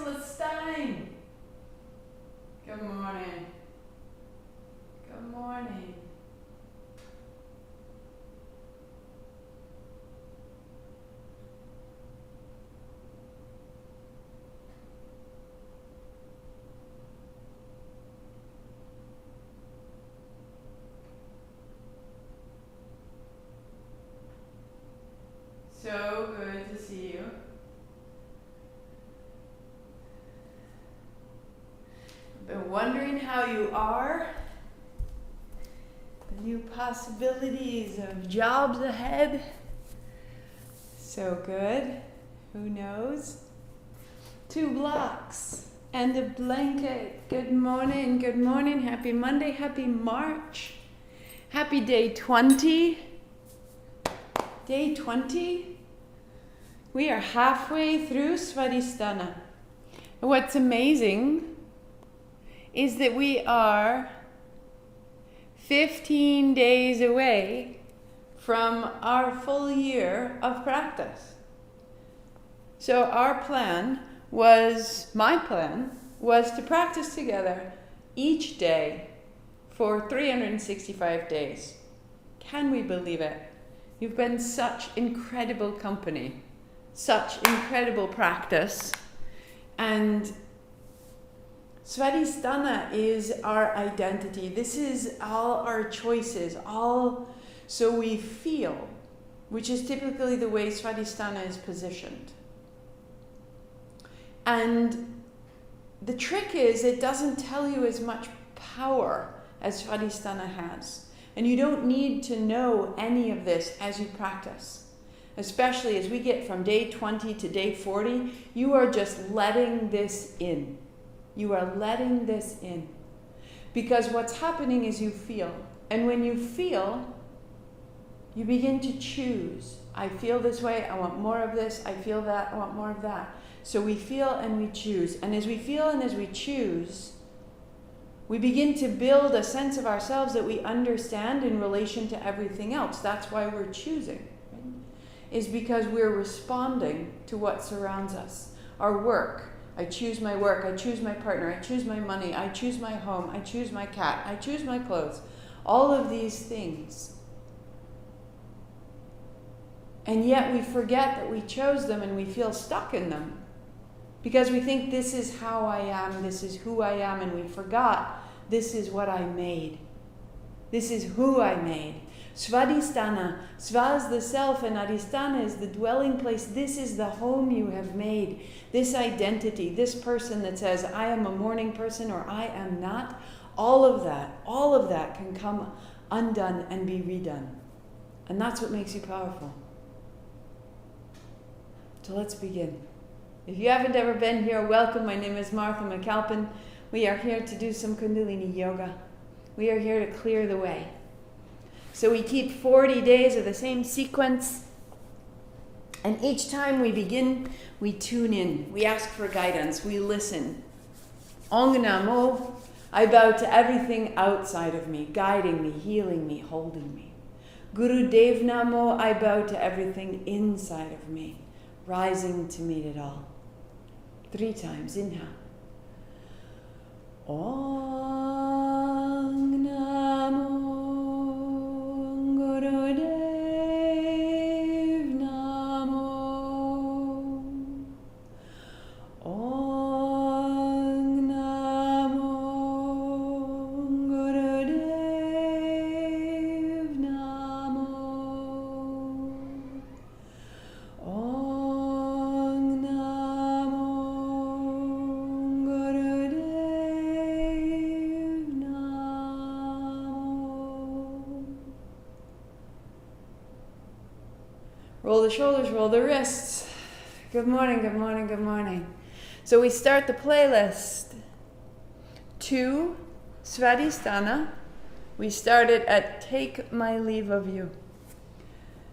Svadhistana. Good morning. Good morning. So good to see you. I've been wondering how you are. The new possibilities of jobs ahead. So good. Who knows? 2 blocks and a blanket. Good morning. Good morning. Happy Monday. Happy March. Happy day 20. Day 20. We are halfway through Svadhistana. And what's amazing is that we are 15 days away from our full year of practice. So my plan was to practice together each day for 365 days. Can we believe it? You've been such incredible company. Such incredible practice. And Svadhistana is our identity. This is all our choices, all so we feel, which is typically the way Svadhistana is positioned. And the trick is it doesn't tell you as much power as Svadhistana has. And you don't need to know any of this as you practice. Especially as we get from day 20 to day 40, you are just letting this in. You are letting this in. Because what's happening is you feel. And when you feel, you begin to choose. I feel this way, I want more of this. I feel that, I want more of that. So we feel and we choose. And as we feel and as we choose, we begin to build a sense of ourselves that we understand in relation to everything else. That's why we're choosing. Is because we're responding to what surrounds us. Our work. I choose my work. I choose my partner. I choose my money. I choose my home. I choose my cat. I choose my clothes. All of these things. And yet we forget that we chose them and we feel stuck in them. Because we think this is how I am. This is who I am. And we forgot this is what I made. This is who I made. Svadhistana, Sva is the self and adhistana is the dwelling place. This is the home you have made. This identity, this person that says, I am a morning person or I am not. All of that can come undone and be redone. And that's what makes you powerful. So let's begin. If you haven't ever been here, welcome. My name is Martha McAlpin. We are here to do some kundalini yoga. We are here to clear the way. So we keep 40 days of the same sequence. And each time we begin, we tune in. We ask for guidance. We listen. Ong Namo, I bow to everything outside of me, guiding me, healing me, holding me. Guru Dev Namo, I bow to everything inside of me, rising to meet it all. 3 times. Inhale. Ong Namo. Roll the shoulders, roll the wrists. Good morning, good morning, good morning. So we start the playlist. 2, Svadhistana. We started at Take My Leave of You.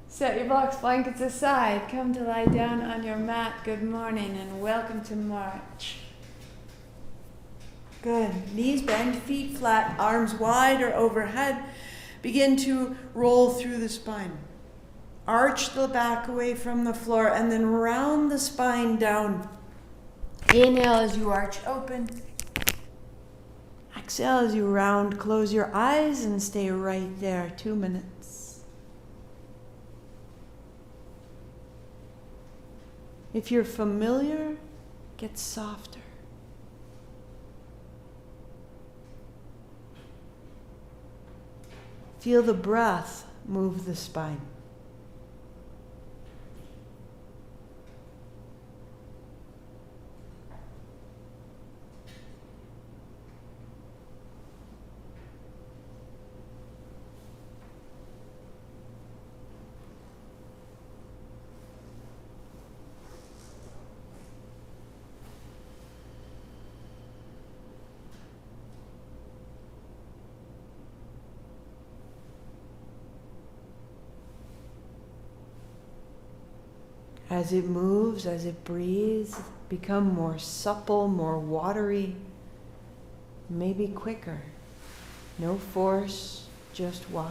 Set your blocks, blankets aside. Come to lie down on your mat. Good morning and welcome to March. Good. Knees bend, feet flat, arms wide or overhead. Begin to roll through the spine. Arch the back away from the floor and then round the spine down. Inhale as you arch open. Exhale as you round. Close your eyes and stay right there. 2 minutes. If you're familiar, get softer. Feel the breath move the spine. As it moves, as it breathes, become more supple, more watery, maybe quicker. No force, just watch.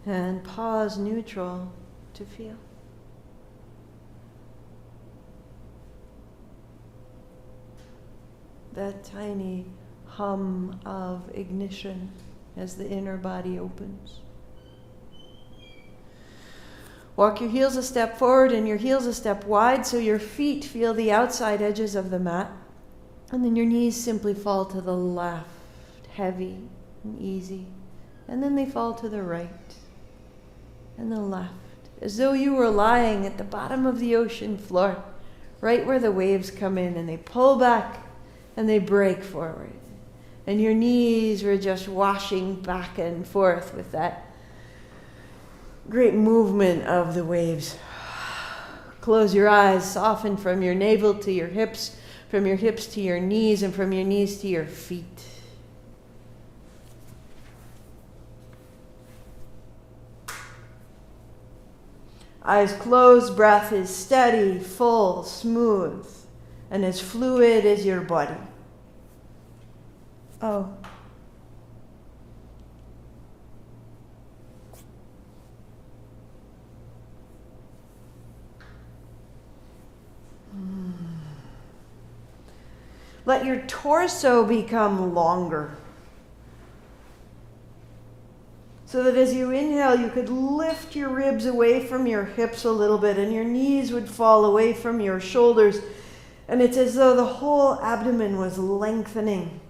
And pause neutral to feel. That tiny hum of ignition as the inner body opens. Walk your heels a step forward and your heels a step wide so your feet feel the outside edges of the mat. And then your knees simply fall to the left, heavy and easy. And then they fall to the right and the left, as though you were lying at the bottom of the ocean floor, right where the waves come in and they pull back and they break forward. And your knees were just washing back and forth with that great movement of the waves. Close your eyes, soften from your navel to your hips, from your hips to your knees, and from your knees to your feet. Eyes closed, breath is steady, full, smooth, and as fluid as your body. Oh. Let your torso become longer. So that as you inhale, you could lift your ribs away from your hips a little bit and your knees would fall away from your shoulders. And it's as though the whole abdomen was lengthening,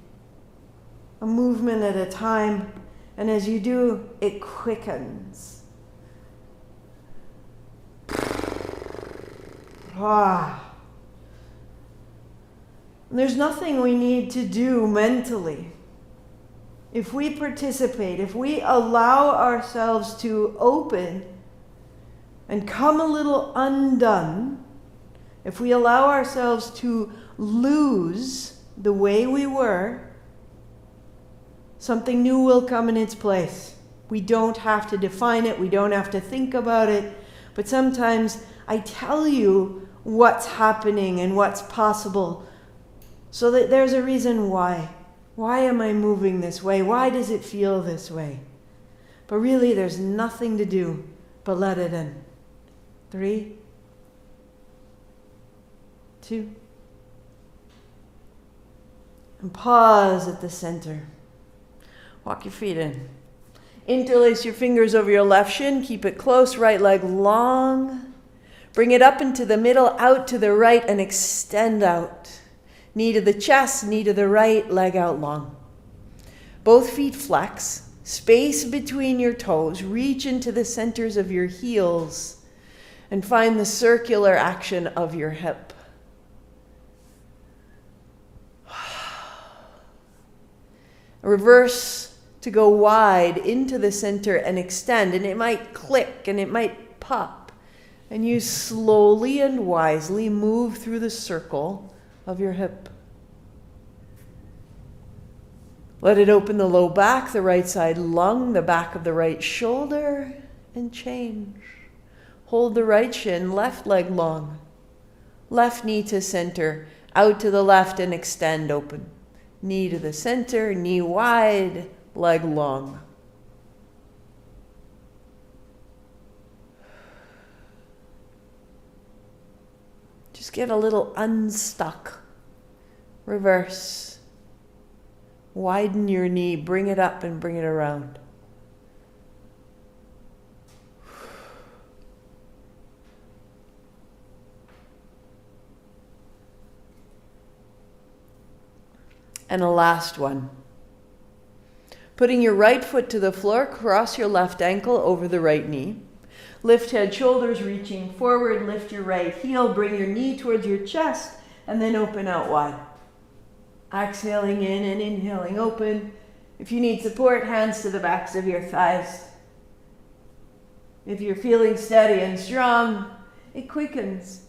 a movement at a time. And as you do, it quickens. There's nothing we need to do mentally. If we participate, if we allow ourselves to open and come a little undone, if we allow ourselves to lose the way we were, something new will come in its place. We don't have to define it, we don't have to think about it, but sometimes I tell you what's happening and what's possible so that there's a reason why. Why am I moving this way? Why does it feel this way? But really, there's nothing to do but let it in. 3, 2, and pause at the center. Walk your feet in. Interlace your fingers over your left shin. Keep it close. Right leg long. Bring it up into the middle, out to the right, and extend out. Knee to the chest, knee to the right, leg out long. Both feet flex. Space between your toes. Reach into the centers of your heels and find the circular action of your hip. Reverse to go wide into the center and extend, and it might click and it might pop, and you slowly and wisely move through the circle of your hip. Let it open the low back, the right side lung, the back of the right shoulder, and change. Hold the right shin, left leg long. Left knee to center, out to the left and extend open. Knee to the center, knee wide, leg long. Just get a little unstuck. Reverse. Widen your knee, bring it up and bring it around. And a last one. Putting your right foot to the floor, cross your left ankle over the right knee. Lift head, shoulders reaching forward, lift your right heel, bring your knee towards your chest, and then open out wide. Exhaling in and inhaling open. If you need support, hands to the backs of your thighs. If you're feeling steady and strong, it quickens.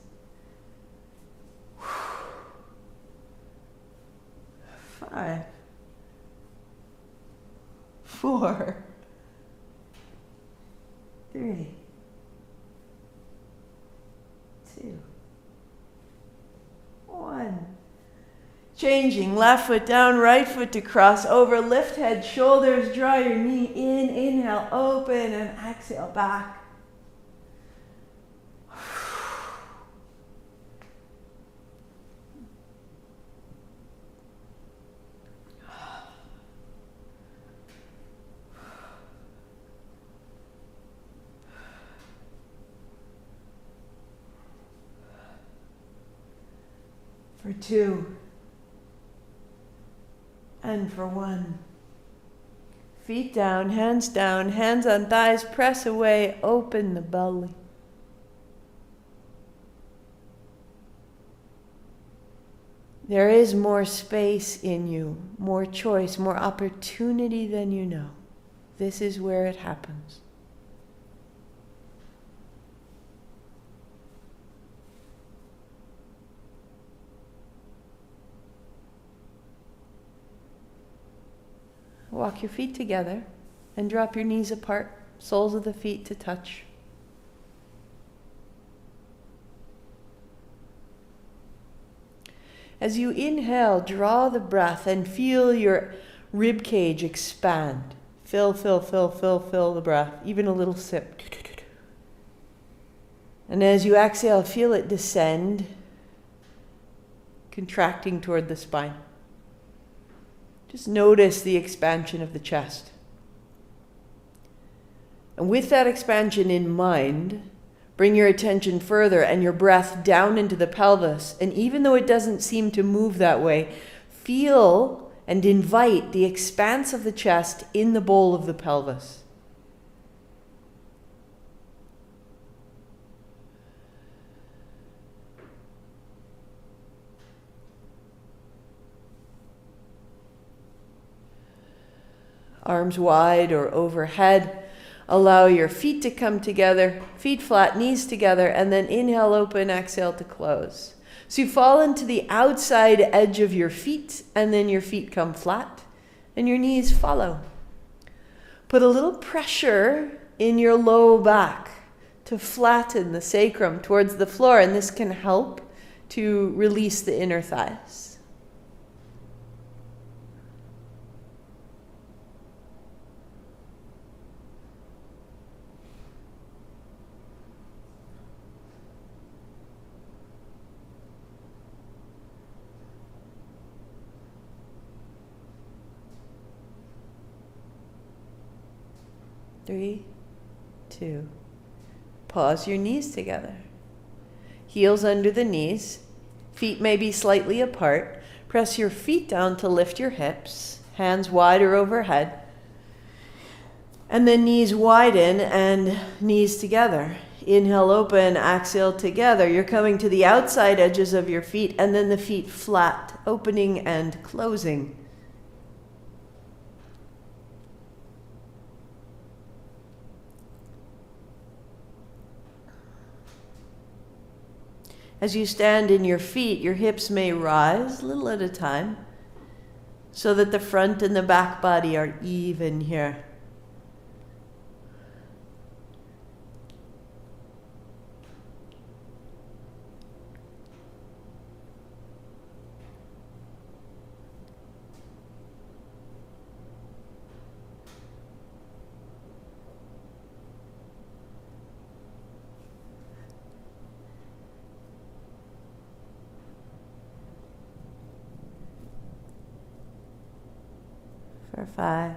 5, 4, 3, 2, 1. Changing, left foot down, right foot to cross over, lift head, shoulders, draw your knee in, inhale, open, and exhale back. For 2. And for 1. Feet down, hands on thighs, press away, open the belly. There is more space in you, more choice, more opportunity than you know. This is where it happens. Walk your feet together and drop your knees apart, soles of the feet to touch. As you inhale, draw the breath and feel your rib cage expand. Fill the breath, even a little sip. And as you exhale, feel it descend, contracting toward the spine. Just notice the expansion of the chest. And with that expansion in mind, bring your attention further and your breath down into the pelvis. And even though it doesn't seem to move that way, feel and invite the expanse of the chest in the bowl of the pelvis. Arms wide or overhead. Allow your feet to come together, feet flat, knees together, and then inhale, open, exhale to close. So you fall into the outside edge of your feet, and then your feet come flat, and your knees follow. Put a little pressure in your low back to flatten the sacrum towards the floor, and this can help to release the inner thighs. Three, 2. Pause your knees together. Heels under the knees. Feet may be slightly apart. Press your feet down to lift your hips. Hands wider overhead. And then knees widen and knees together. Inhale, open, exhale together. You're coming to the outside edges of your feet and then the feet flat, opening and closing. As you stand in your feet, your hips may rise a little at a time so that the front and the back body are even here. For 5,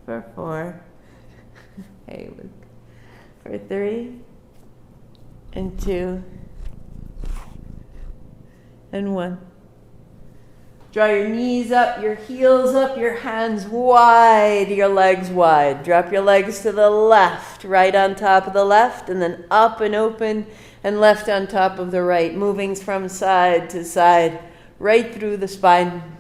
for 4, hey Luke, for 3, and 2, and 1. Draw your knees up, your heels up, your hands wide, your legs wide. Drop your legs to the left, right on top of the left, and then up and open, and left on top of the right, moving from side to side, right through the spine.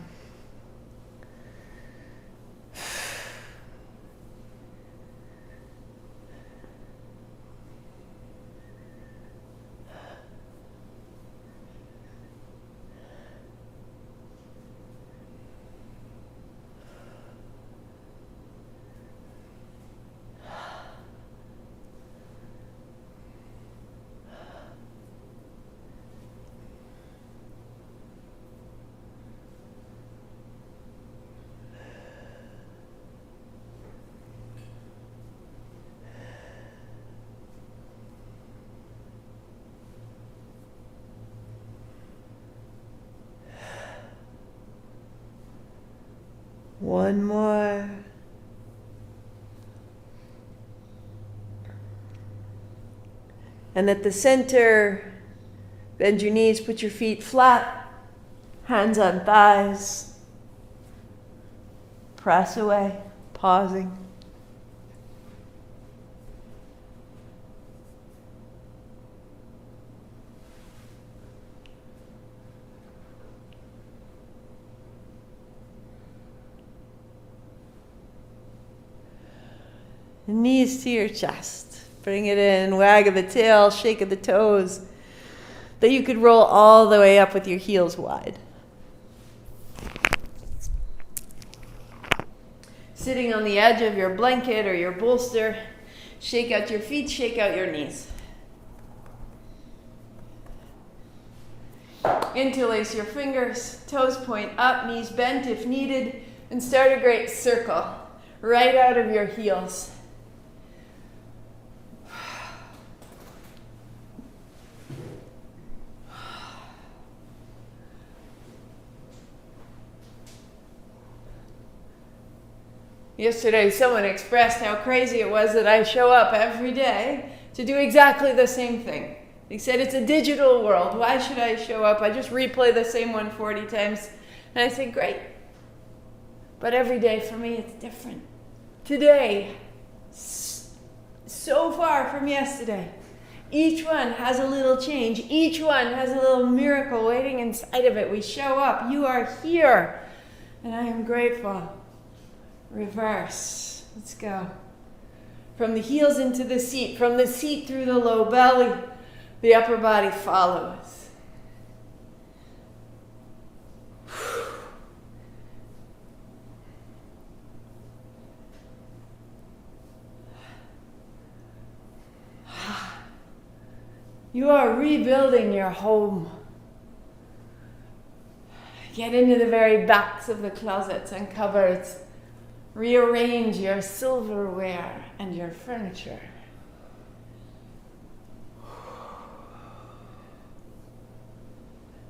One more. And at the center, bend your knees, put your feet flat, hands on thighs. Press away, pausing. Knees to your chest. Bring it in, wag of the tail, shake of the toes. That you could roll all the way up with your heels wide. Sitting on the edge of your blanket or your bolster, shake out your feet, shake out your knees. Interlace your fingers, toes point up, knees bent if needed, and start a great circle right out of your heels. Yesterday, someone expressed how crazy it was that I show up every day to do exactly the same thing. They said, it's a digital world. Why should I show up? I just replay the same one 40 times. And I said, great. But every day for me, it's different. Today, so far from yesterday, each one has a little change. Each one has a little miracle waiting inside of it. We show up. You are here. And I am grateful. Reverse. Let's go. From the heels into the seat. From the seat through the low belly. The upper body follows. You are rebuilding your home. Get into the very backs of the closets and cupboards. Rearrange your silverware and your furniture.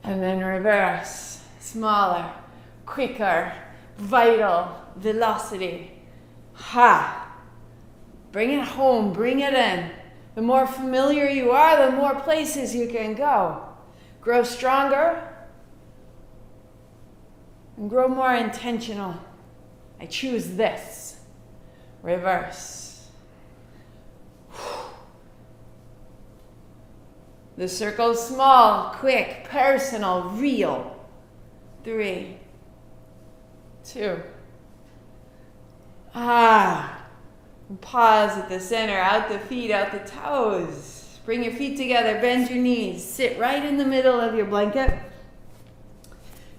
And then reverse. Smaller, quicker, vital, velocity. Ha! Bring it home, bring it in. The more familiar you are, the more places you can go. Grow stronger and grow more intentional. I choose this. Reverse. The circle's small, quick, personal, real. 3, 2. Pause at the center, out the feet, out the toes. Bring your feet together, bend your knees. Sit right in the middle of your blanket.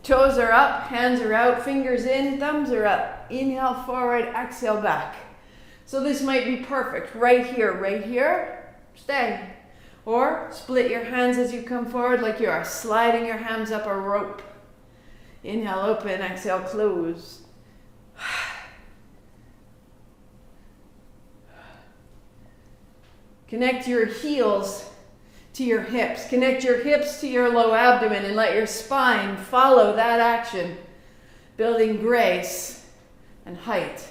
Toes are up, hands are out, fingers in, thumbs are up. Inhale forward, exhale back. So this might be perfect. Right here, stay. Or split your hands as you come forward like you are sliding your hands up a rope. Inhale, open, exhale, close. Connect your heels to your hips. Connect your hips to your low abdomen and let your spine follow that action, building grace and height.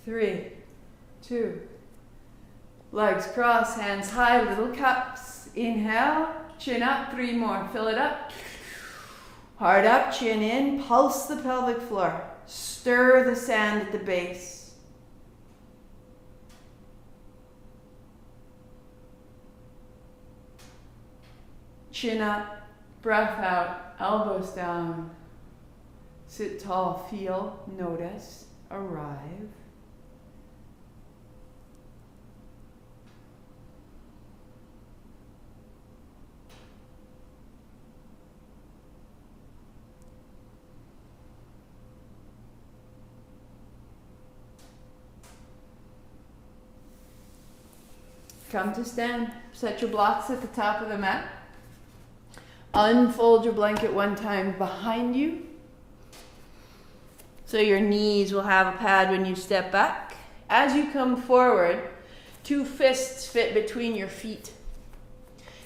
Three, 2. Legs cross, hands high, little cups. Inhale, chin up, 3 more. Fill it up. Heart up, chin in, pulse the pelvic floor. Stir the sand at the base. Chin up, breath out, elbows down. Sit tall, feel, notice, arrive. Come to stand. Set your blocks at the top of the mat. Unfold your blanket one time behind you. So your knees will have a pad when you step back. As you come forward, 2 fists fit between your feet.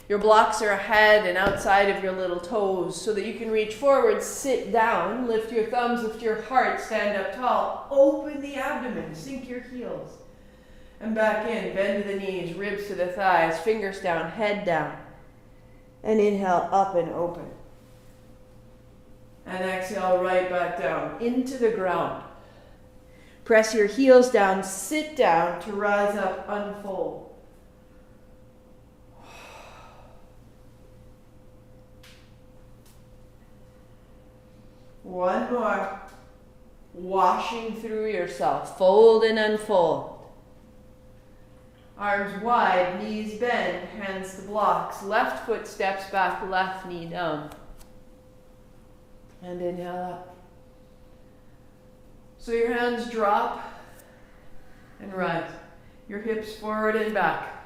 Your blocks are ahead and outside of your little toes so that you can reach forward, sit down, lift your thumbs, lift your heart, stand up tall. Open the abdomen, sink your heels. And back in, bend to the knees, ribs to the thighs, fingers down, head down. And inhale, up and open. And exhale, right back down, into the ground. Press your heels down, sit down to rise up, unfold. One more. Washing through yourself, fold and unfold. Arms wide, knees bend, hands to blocks. Left foot steps back, left knee down. And inhale up. So your hands drop and rise. Your hips forward and back.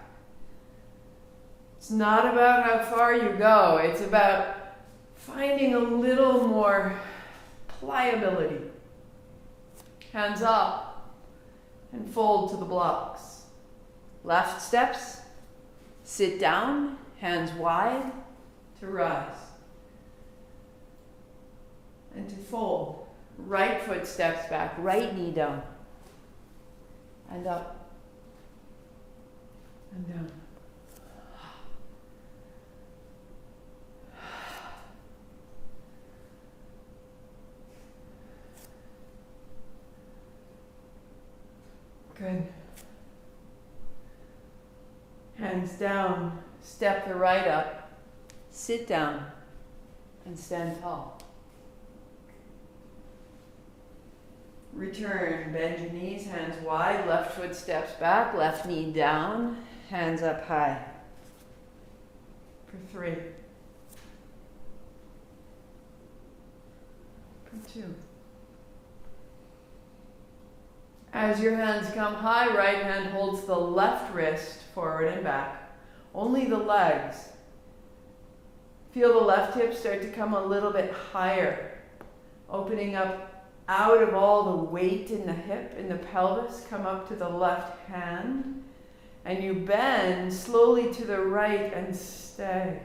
It's not about how far you go. It's about finding a little more pliability. Hands up and fold to the blocks. Left steps, sit down, hands wide to rise. And to fold. Right foot steps back, right knee down. And up. And down. Good. Hands down, step the right up, sit down, and stand tall. Return, bend your knees, hands wide, left foot steps back, left knee down, hands up high. For 3. For 2. As your hands come high, right hand holds the left wrist forward and back. Only the legs. Feel the left hip start to come a little bit higher. Opening up out of all the weight in the hip, in the pelvis. Come up to the left hand. And you bend slowly to the right and stay.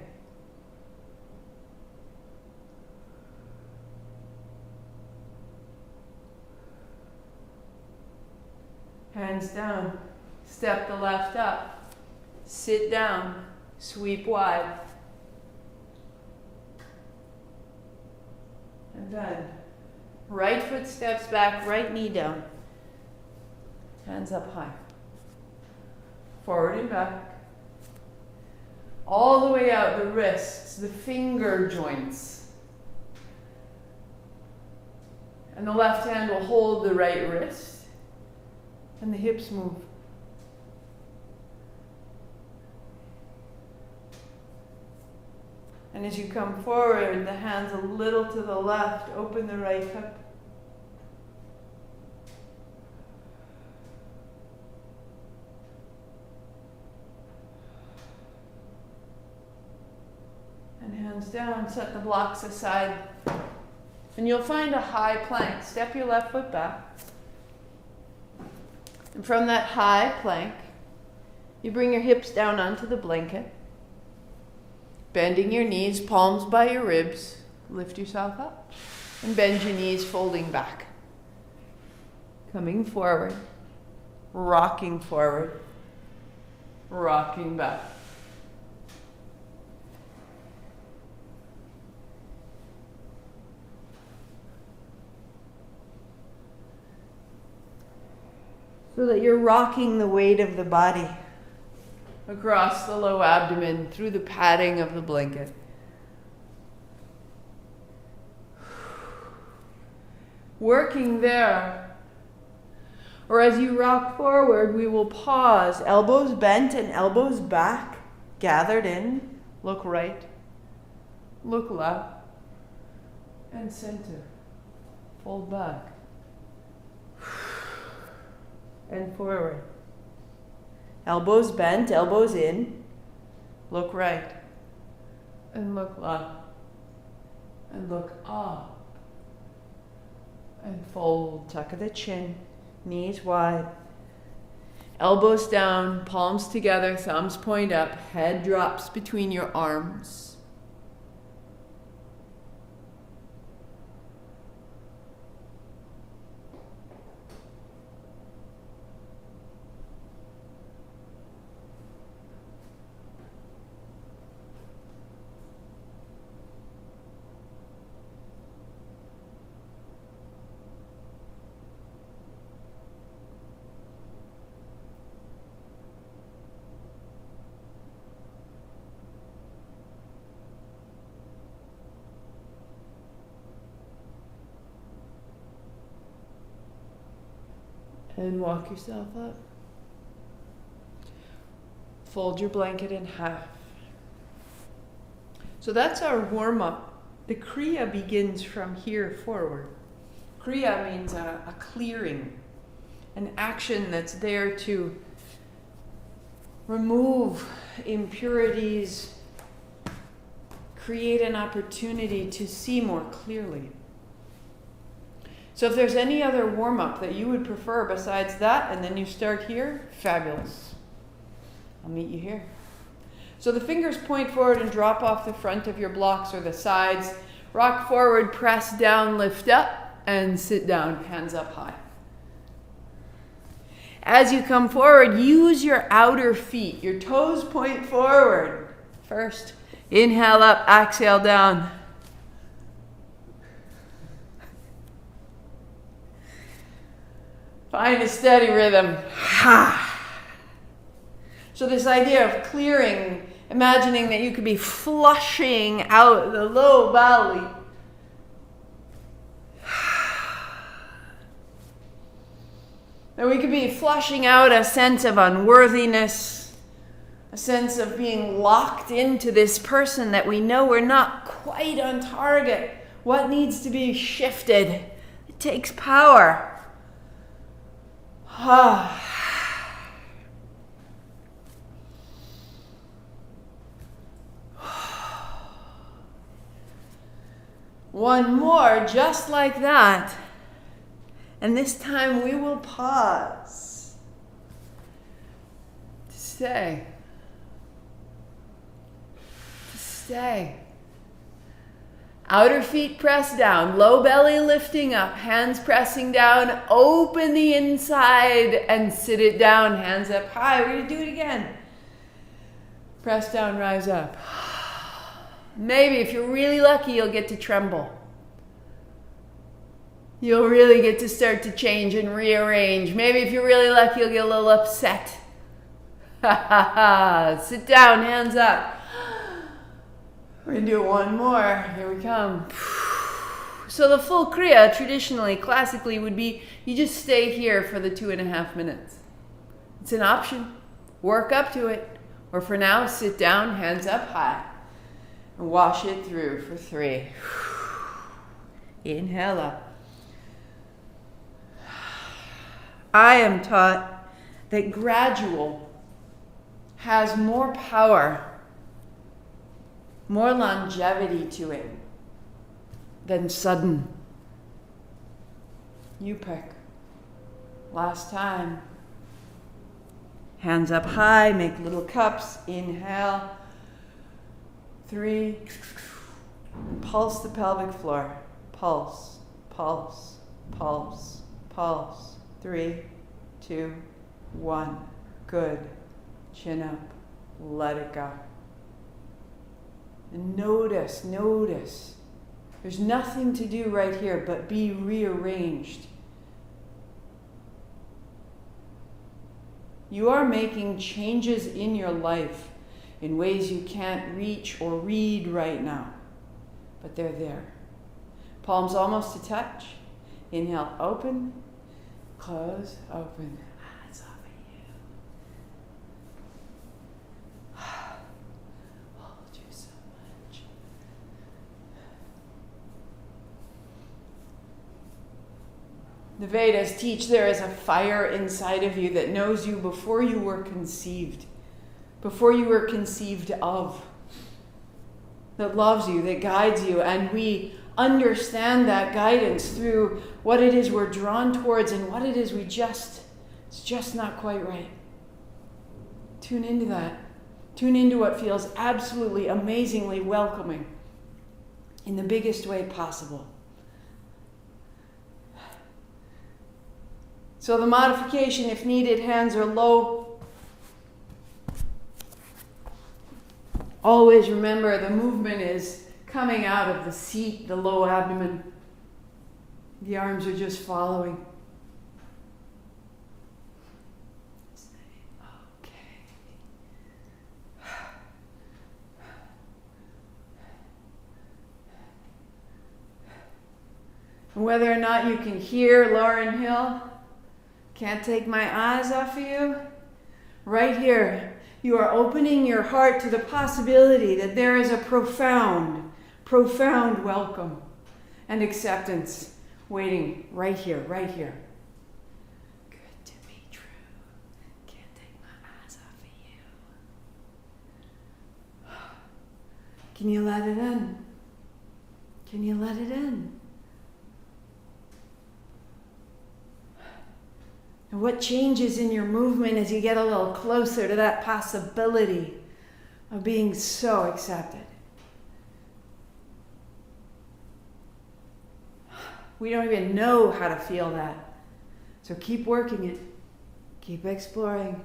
Hands down. Step the left up. Sit down. Sweep wide. And bend. Right foot steps back, right knee down. Hands up high. Forward and back. All the way out the wrists, the finger joints. And the left hand will hold the right wrist. And the hips move. And as you come forward, the hands a little to the left, open the right hip. And hands down, set the blocks aside. And you'll find a high plank. Step your left foot back. And from that high plank, you bring your hips down onto the blanket. Bending your knees, palms by your ribs. Lift yourself up. And bend your knees, folding back. Coming forward. Rocking forward. Rocking back. So that you're rocking the weight of the body across the low abdomen through the padding of the blanket. Working there. Or as you rock forward, we will pause. Elbows bent and elbows back, gathered in. Look right. Look left. And center. Fold back. And forward. Elbows bent, elbows in. Look right. And look left. And look up. And fold. Tuck of the chin. Knees wide. Elbows down, palms together, thumbs point up. Head drops between your arms. And walk yourself up. Fold your blanket in half. So that's our warm-up. The kriya begins from here forward. Kriya means a clearing, an action that's there to remove impurities, create an opportunity to see more clearly. So if there's any other warm-up that you would prefer besides that, and then you start here, fabulous. I'll meet you here. So the fingers point forward and drop off the front of your blocks or the sides. Rock forward, press down, lift up, and sit down, hands up high. As you come forward, use your outer feet. Your toes point forward. First, inhale up, exhale down. Find a steady rhythm. So this idea of clearing, imagining that you could be flushing out the low belly. That we could be flushing out a sense of unworthiness, a sense of being locked into this person that we know we're not quite on target. What needs to be shifted? It takes power. One more, just like that. And this time we will pause to stay. To stay. Outer feet pressed down, low belly lifting up, hands pressing down, open the inside and sit it down, hands up high. We're going to do it again. Press down, rise up. Maybe if you're really lucky, you'll get to tremble. You'll really get to start to change and rearrange. Maybe if you're really lucky, you'll get a little upset. Sit down, hands up. We're going to do one more. Here we come. So the full kriya, traditionally, classically, would be you just stay here for the 2.5 minutes. It's an option. Work up to it. Or for now, sit down, hands up high. And wash it through for 3. Inhale up. I am taught that gradual has more power, more longevity to it than sudden. You pick. Last time. Hands up high, make little cups. Inhale. 3. Pulse the pelvic floor. Pulse, pulse, pulse, pulse. 3, 2, 1. Good. Chin up. Let it go. And notice. There's nothing to do right here but be rearranged. You are making changes in your life in ways you can't reach or read right now, but they're there. Palms almost to touch. Inhale, open, close, open. Hands off of you. Hold you so much. The Vedas teach there is a fire inside of you that knows you before you were conceived. Before you were conceived of, that loves you, that guides you, and we understand that guidance through what it is we're drawn towards and what it is it's just not quite right. Tune into that. Tune into what feels absolutely amazingly welcoming in the biggest way possible. So the modification, if needed, hands are low. Always remember the movement is coming out of the seat, the low abdomen. The arms are just following. Okay. And whether or not you can hear Lauryn Hill, can't take my eyes off of you, right here. You are opening your heart to the possibility that there is a profound welcome and acceptance waiting right here. Good to be true. Can't take my eyes off of you. Can you let it in? Can you let it in? And what changes in your movement as you get a little closer to that possibility of being so accepted? We don't even know how to feel that. So keep working it. Keep exploring.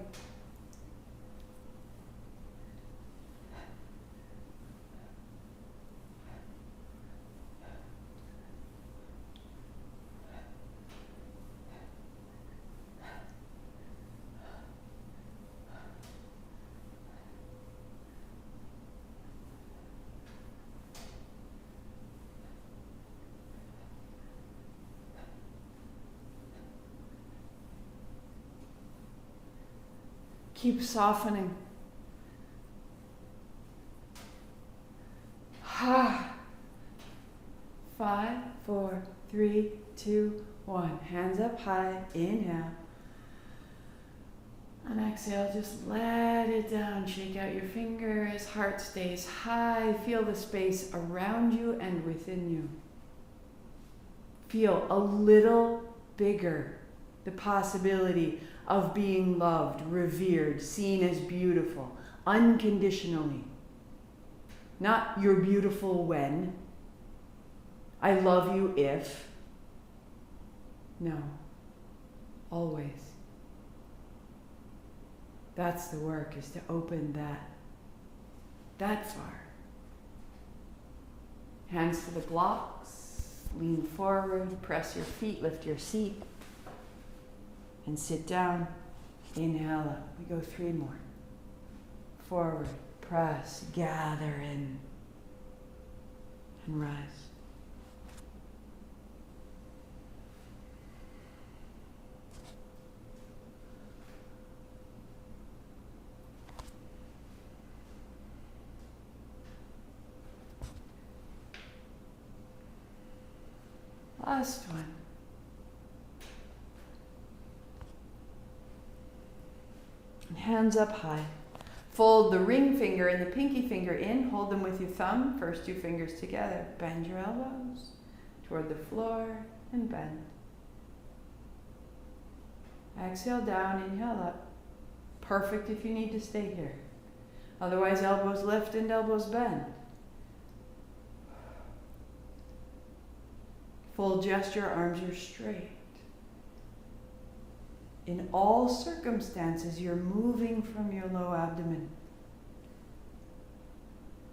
Keep softening. 5, 4, 3, 2, 1. Hands up high. Inhale. And exhale, just let it down. Shake out your fingers. Heart stays high. Feel the space around you and within you. Feel a little bigger the possibility of being loved, revered, seen as beautiful, unconditionally. Not you're beautiful when. I love you if. No. Always. That's the work, is to open that far. Hands to the blocks, lean forward, press your feet, lift your seat, and sit down. Inhale up. We go 3 more. Forward, press, gather in, and rise. Last one. And hands up high. Fold the ring finger and the pinky finger in. Hold them with your thumb. First 2 fingers together. Bend your elbows toward the floor and bend. Exhale down, inhale up. Perfect if you need to stay here. Otherwise, elbows lift and elbows bend. Full gesture, arms are straight. In all circumstances, you're moving from your low abdomen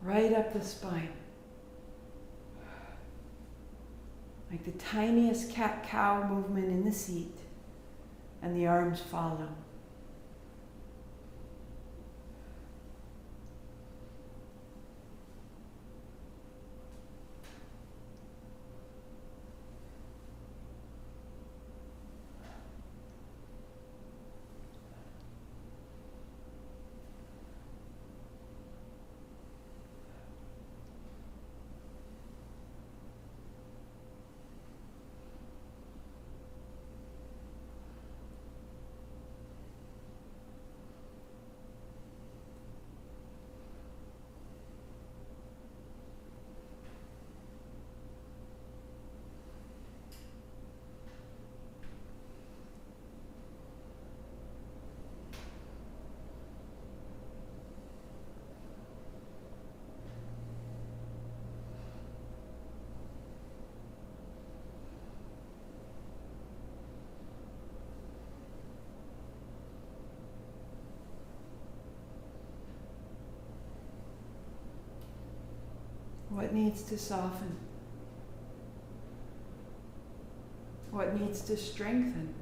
right up the spine. Like the tiniest cat-cow movement in the seat, and the arms follow. What needs to soften? What needs to strengthen?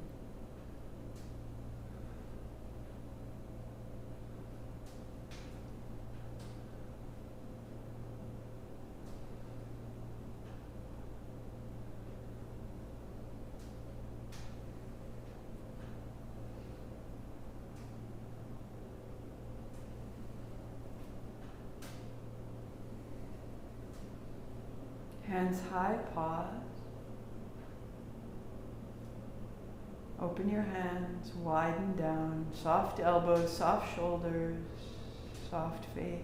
Hands high, pause. Open your hands, widen down, soft elbows, soft shoulders, soft face.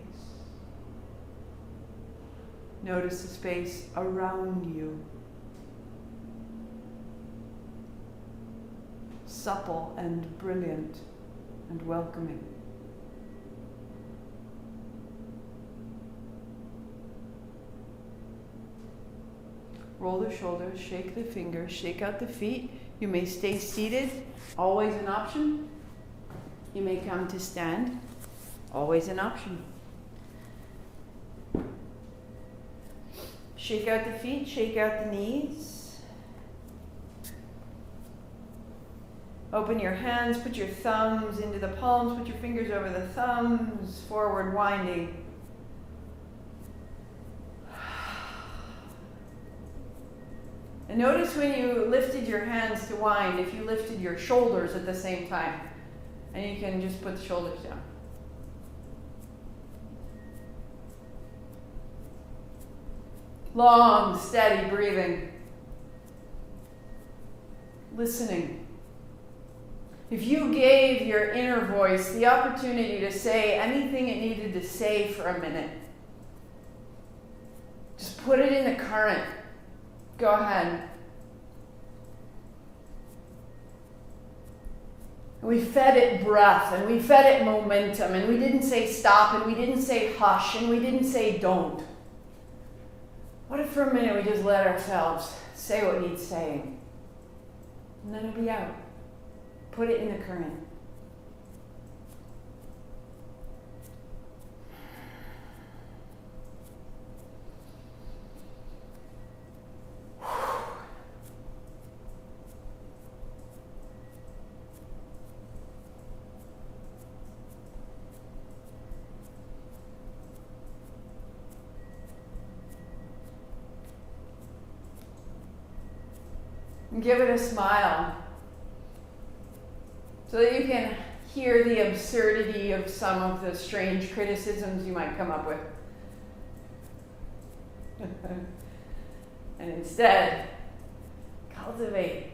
Notice the space around you. Supple and brilliant and welcoming. Roll the shoulders, shake the fingers, shake out the feet. You may stay seated, always an option. You may come to stand, always an option. Shake out the feet, shake out the knees. Open your hands, put your thumbs into the palms, put your fingers over the thumbs, forward winding. And notice when you lifted your hands to wind, if you lifted your shoulders at the same time. And you can just put the shoulders down. Long, steady breathing. Listening. If you gave your inner voice the opportunity to say anything it needed to say for a minute, just put it in the current. Go ahead. We fed it breath, and we fed it momentum, and we didn't say stop, and we didn't say hush, and we didn't say don't. What if for a minute we just let ourselves say what needs saying? And then it'll be out. Put it in the current. And give it a smile so that you can hear the absurdity of some of the strange criticisms you might come up with. And instead, cultivate.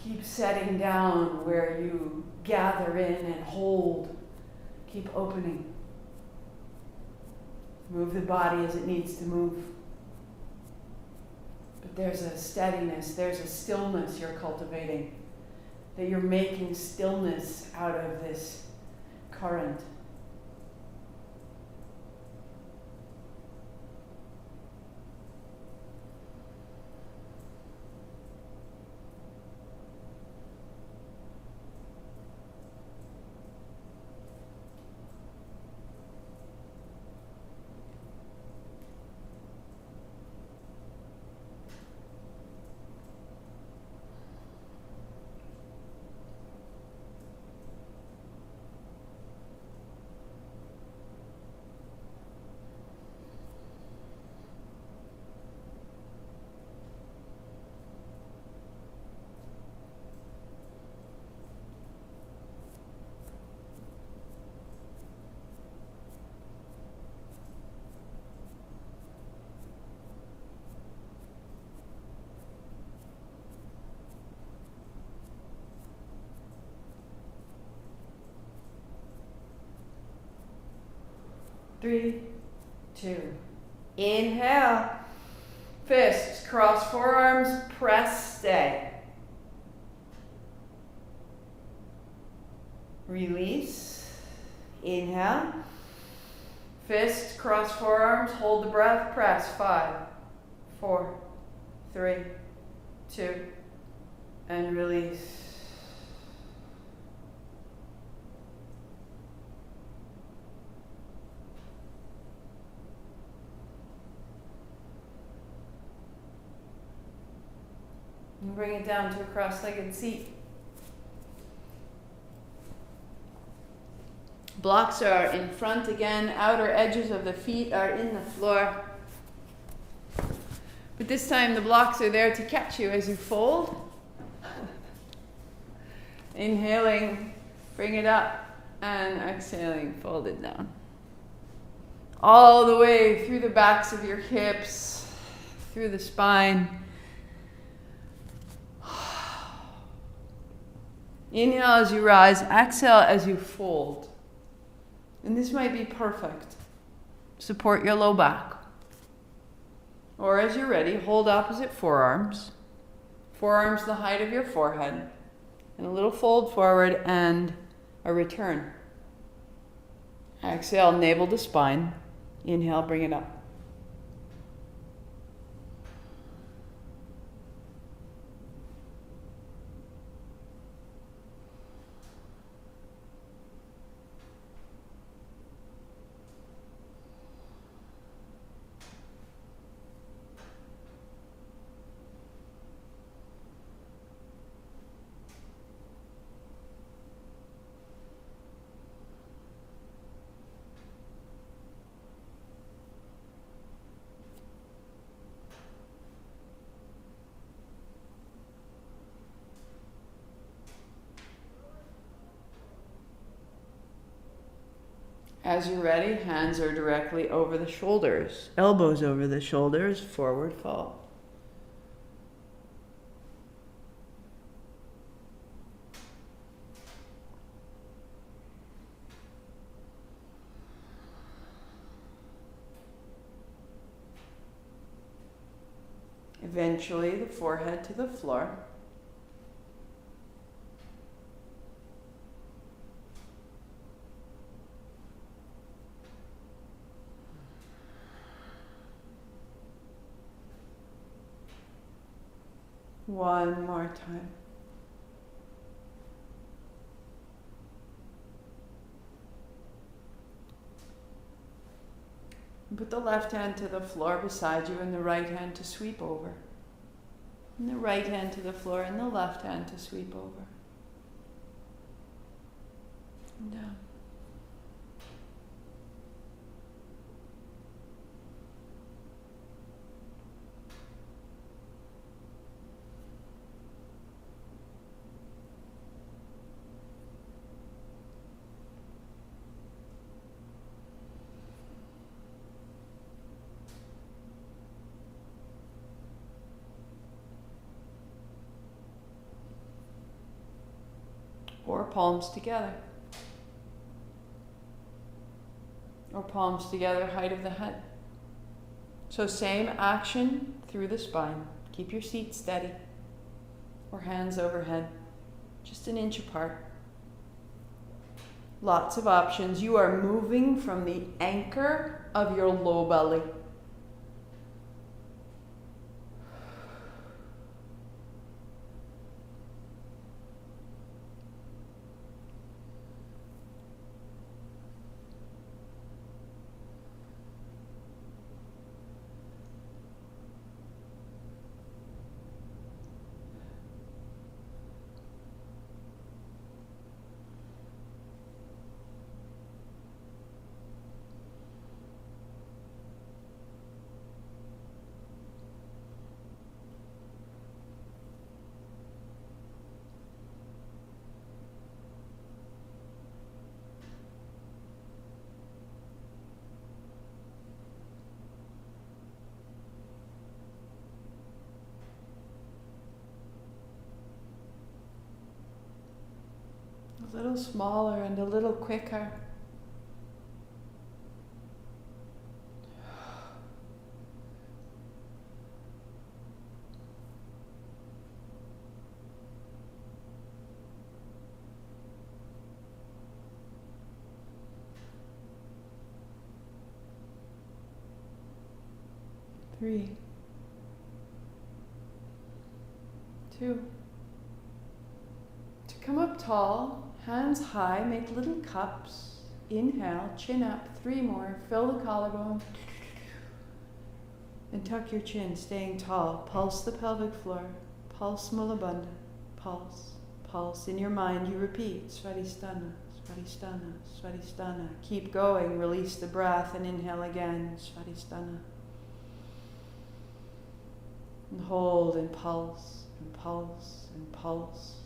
Keep setting down where you gather in and hold. Keep opening. Move the body as it needs to move. But there's a steadiness, there's a stillness you're cultivating. That you're making stillness out of this current. Three, two. Inhale. Fists, cross forearms, press, stay. Release. Inhale. Fists, cross forearms, hold the breath, press. 5, 4, 3, 2, and release. And bring it down to a cross-legged seat. Blocks are in front again. Outer edges of the feet are in the floor. But this time the blocks are there to catch you as you fold. Inhaling, bring it up, and exhaling, fold it down. All the way through the backs of your hips, through the spine. Inhale as you rise, exhale as you fold. And this might be perfect. Support your low back. Or as you're ready, hold opposite forearms. Forearms the height of your forehead. And a little fold forward and a return. Exhale, navel to spine. Inhale, bring it up. As you're ready, hands are directly over the shoulders. Elbows over the shoulders, forward fold. Eventually, the forehead to the floor. One more time. Put the left hand to the floor beside you and the right hand to sweep over. And the right hand to the floor and the left hand to sweep over. And down. Or palms together. Or palms together, height of the head. So same action through the spine. Keep your seat steady. Or hands overhead, just an inch apart. Lots of options. You are moving from the anchor of your low belly. A little smaller and a little quicker. Three, two. To come up tall, hands high, make little cups. Inhale, chin up, 3 more. Fill the collarbone. And tuck your chin, staying tall. Pulse the pelvic floor. Pulse Mula Bandha. Pulse, pulse. In your mind, you repeat, Svadhistana, Svadhistana, Svadhistana. Keep going, release the breath, and inhale again, Svadhistana. And hold and pulse, and pulse, and pulse.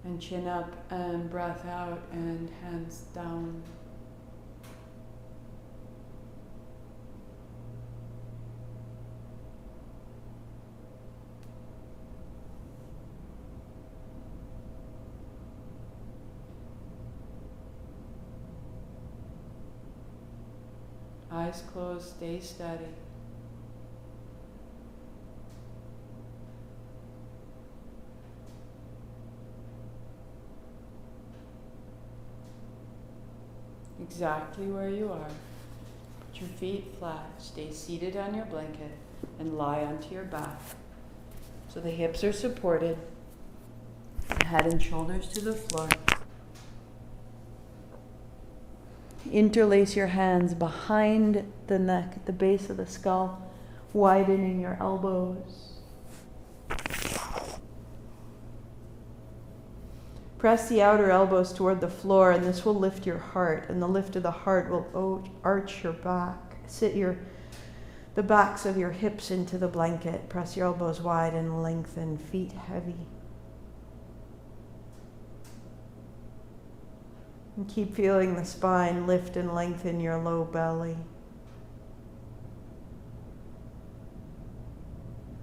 And chin up and breath out and hands down. Eyes closed, stay steady. Exactly where you are. Put your feet flat. Stay seated on your blanket and lie onto your back. So the hips are supported, head and shoulders to the floor. Interlace your hands behind the neck at the base of the skull, widening your elbows. Press the outer elbows toward the floor, and this will lift your heart, and the lift of the heart will arch your back. Sit the backs of your hips into the blanket. Press your elbows wide and lengthen, feet heavy. And keep feeling the spine lift and lengthen your low belly.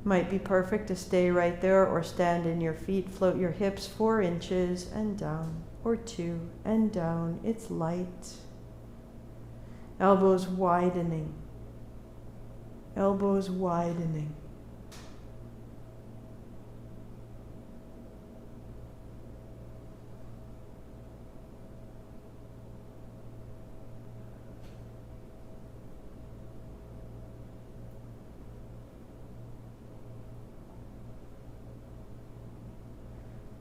Might be perfect to stay right there or stand in your feet. Float your hips 4 inches and down, or 2 and down. It's light. Elbows widening. Elbows widening.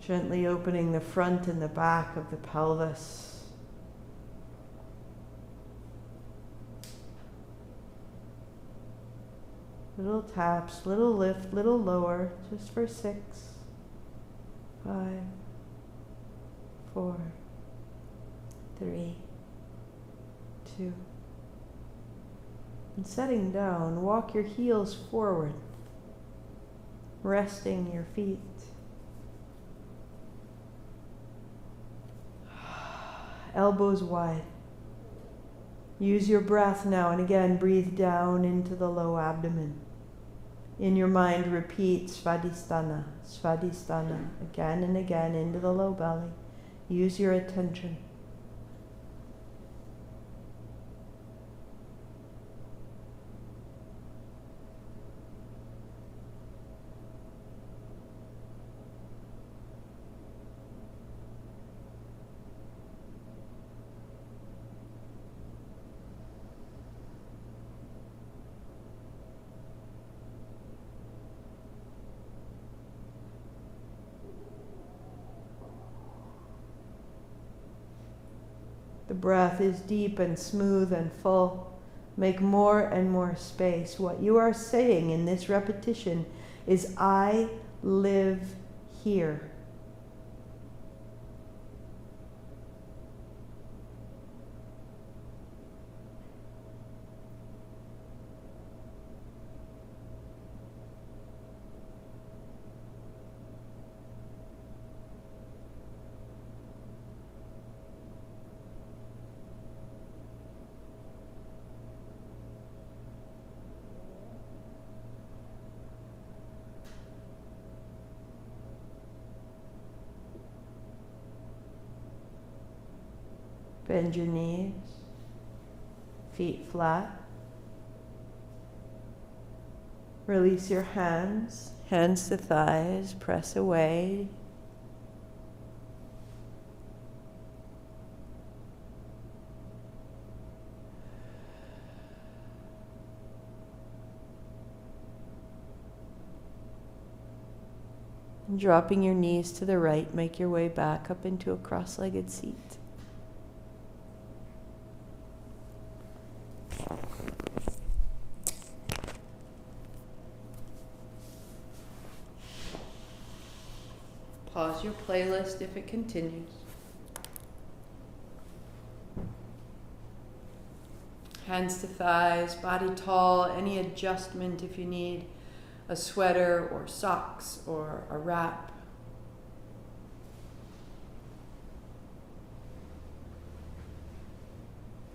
Gently opening the front and the back of the pelvis. Little taps, little lift, little lower, just for 6, 5, 4, 3, 2. And setting down, walk your heels forward, resting your feet. Elbows wide. Use your breath now and again. Breathe down into the low abdomen. In your mind, repeat Svadhistana, Svadhistana, again and again into the low belly. Use your attention. The breath is deep and smooth and full. Make more and more space. What you are saying in this repetition is, I live here. Bend your knees, feet flat. Release your hands, hands to thighs, press away. And dropping your knees to the right, make your way back up into a cross-legged seat. Pause your playlist if it continues. Hands to thighs, body tall, any adjustment if you need a sweater or socks or a wrap.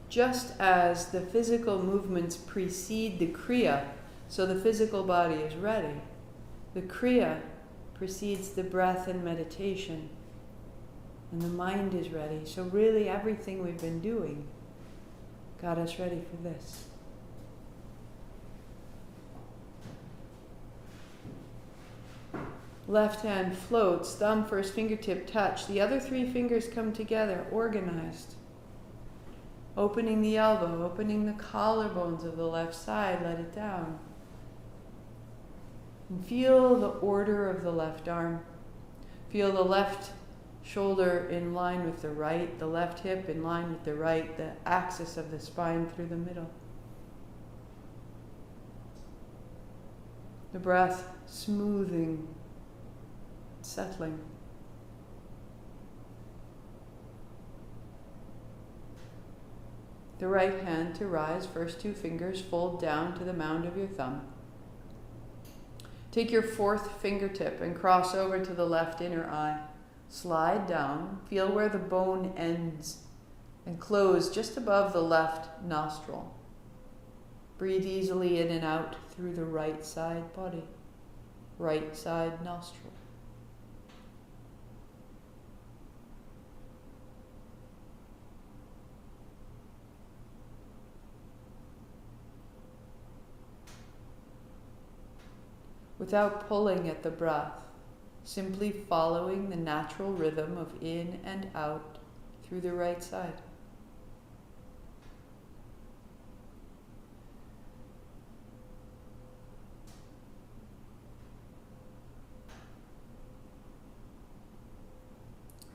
Just as the physical movements precede the kriya, so the physical body is ready, the kriya precedes the breath and meditation, and the mind is ready. So really everything we've been doing got us ready for this. Left hand floats, thumb, first fingertip touch. The other three fingers come together, organized. Opening the elbow, opening the collarbones of the left side, let it down. And feel the order of the left arm. Feel the left shoulder in line with the right, the left hip in line with the right, the axis of the spine through the middle. The breath smoothing, settling. The right hand to rise, first two fingers fold down to the mound of your thumb. Take your fourth fingertip and cross over to the left inner eye. Slide down, feel where the bone ends and close just above the left nostril. Breathe easily in and out through the right side body, right side nostril. Without pulling at the breath, simply following the natural rhythm of in and out through the right side.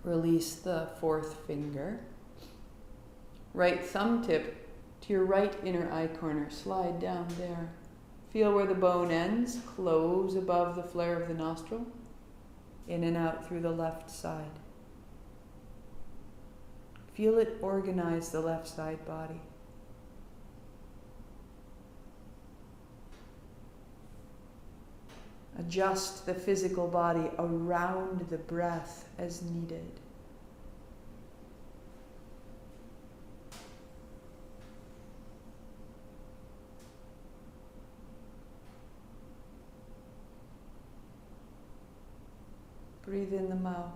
Release the fourth finger. Right thumb tip to your right inner eye corner. Slide down there. Feel where the bone ends. Close above the flare of the nostril. In and out through the left side. Feel it organize the left side body. Adjust the physical body around the breath as needed. Breathe in the mouth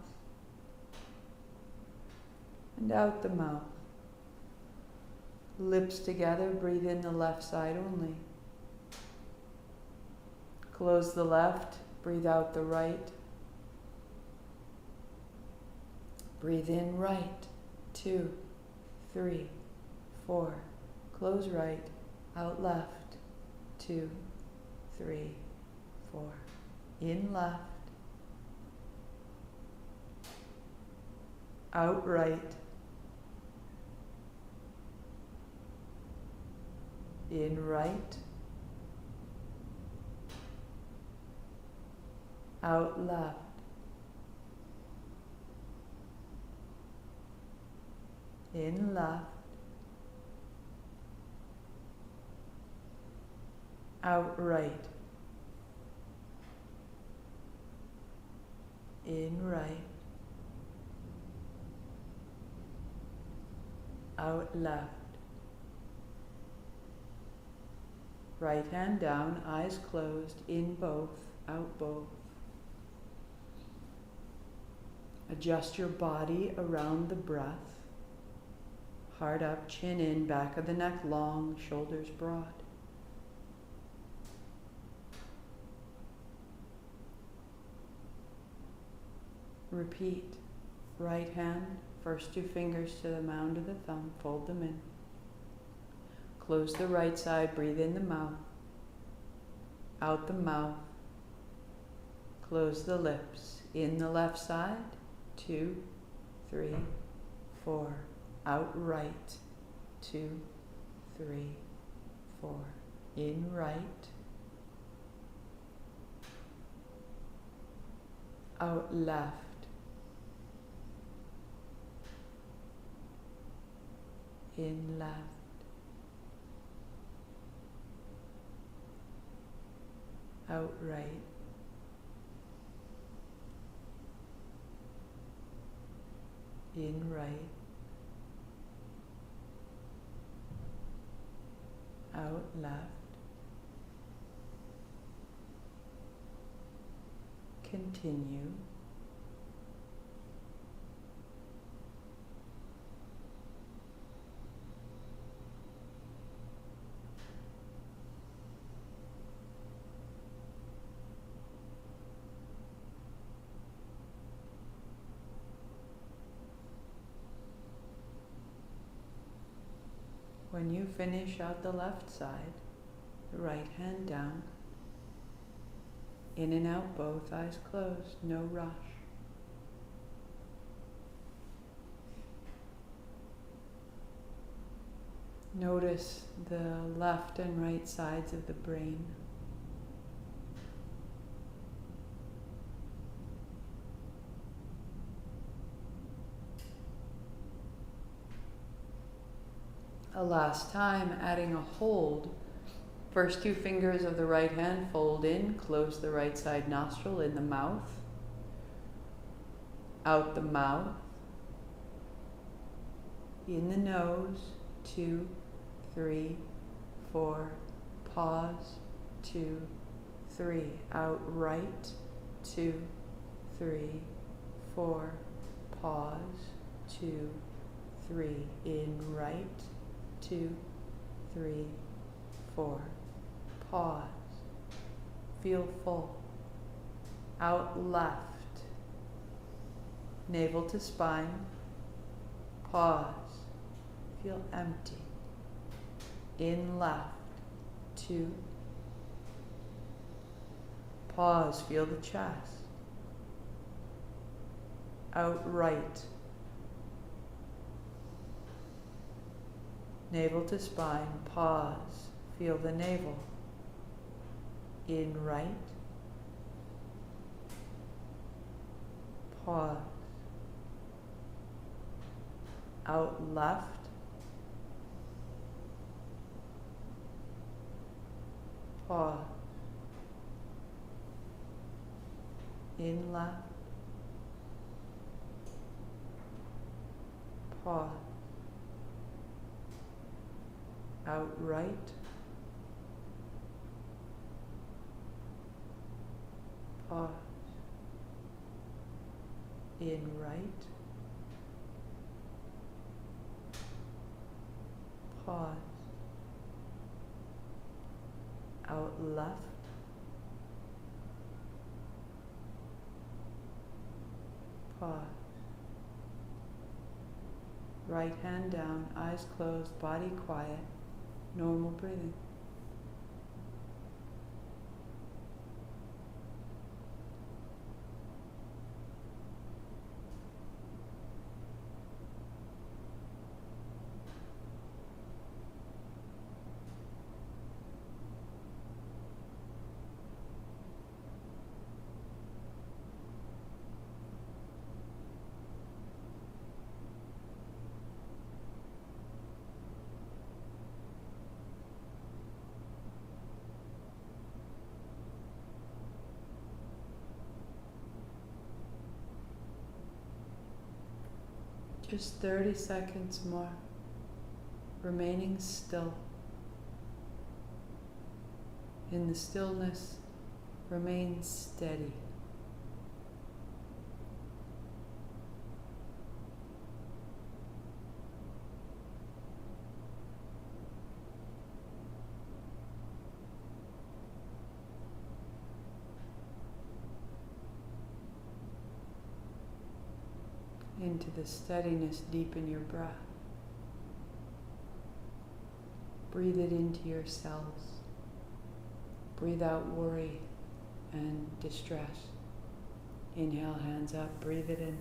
and out the mouth. Lips together, breathe in the left side only. Close the left, breathe out the right. Breathe in right, 2, 3, 4. Close right, out left, 2, 3, 4. In left, out right, in right, out left, in left, out right, in right, out left. Right hand down, eyes closed, in both, out both. Adjust your body around the breath. Heart up, chin in, back of the neck long, shoulders broad. Repeat. Right hand, first two fingers to the mound of the thumb, fold them in. Close the right side, breathe in the mouth, out the mouth. Close the lips, in the left side, 2, 3, 4. Out right, 2, 3, 4. In right, out left, in left, out right, in right, out left. Continue. When you finish out the left side, the right hand down, in and out, both eyes closed, no rush. Notice the left and right sides of the brain. A last time, adding a hold. First two fingers of the right hand fold in, close the right side nostril in the mouth, out the mouth, in the nose, 2, 3, 4, pause, 2, 3, out right, 2, 3, 4, pause, 2, 3, in right, 2, 3, 4, pause, feel full, out left, navel to spine, pause, feel empty, in left, 2, pause, feel the chest, out right, navel to spine, pause, feel the navel, in right, pause, out left, pause, in left, pause, out right, pause, in right, pause, out left, pause, right hand down, eyes closed, body quiet, normal breathing. Just 30 seconds more, remaining still. In the stillness, remain steady. Into the steadiness, deepen your breath. Breathe it into your cells. Breathe out worry and distress. Inhale, hands up, breathe it in.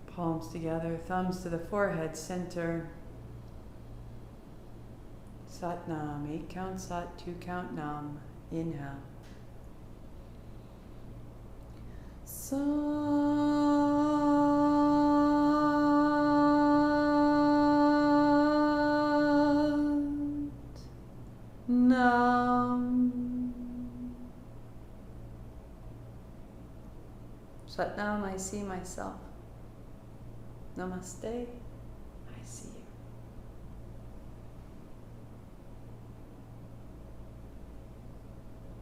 Palms together, thumbs to the forehead, center. Sat Nam, 8 count Sat, 2 count Nam. Inhale. Sat Nam. Sat Nam, I see myself. Namaste, I see you.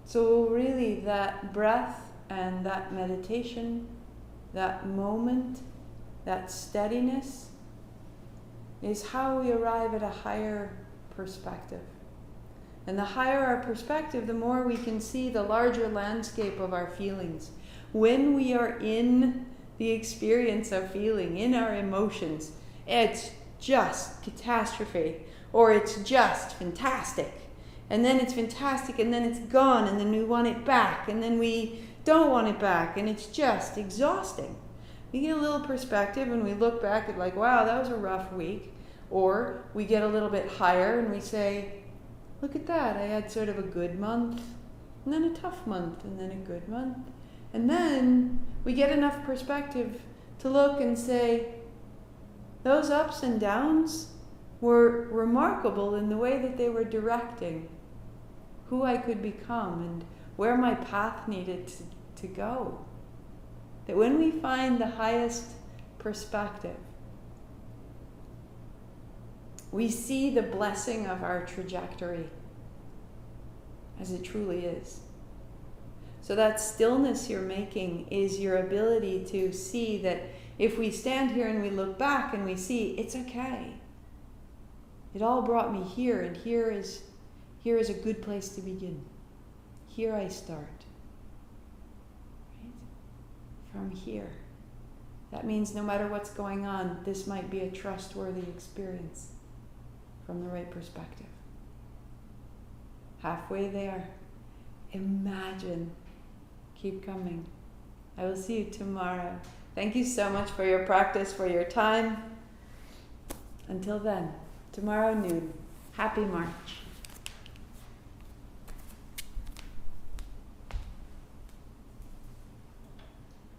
So really that breath and that meditation, that moment, that steadiness is how we arrive at a higher perspective. And the higher our perspective, the more we can see the larger landscape of our feelings. When we are in the experience of feeling, in our emotions, it's just catastrophe, or it's just fantastic. And then it's fantastic, and then it's gone, and then we want it back, and then we don't want it back, and it's just exhausting. We get a little perspective and we look back at like, wow, that was a rough week. Or we get a little bit higher and we say, look at that, I had sort of a good month, and then a tough month, and then a good month. And then we get enough perspective to look and say, those ups and downs were remarkable in the way that they were directing who I could become and where my path needed to go. That when we find the highest perspective, we see the blessing of our trajectory as it truly is. So that stillness you're making is your ability to see that if we stand here and we look back and we see it's okay. It all brought me here, and here is a good place to begin. Here I start. Right? From here. That means no matter what's going on, this might be a trustworthy experience from the right perspective. Halfway there. Imagine. Keep coming. I will see you tomorrow. Thank you so much for your practice, for your time. Until then, tomorrow noon. Happy March.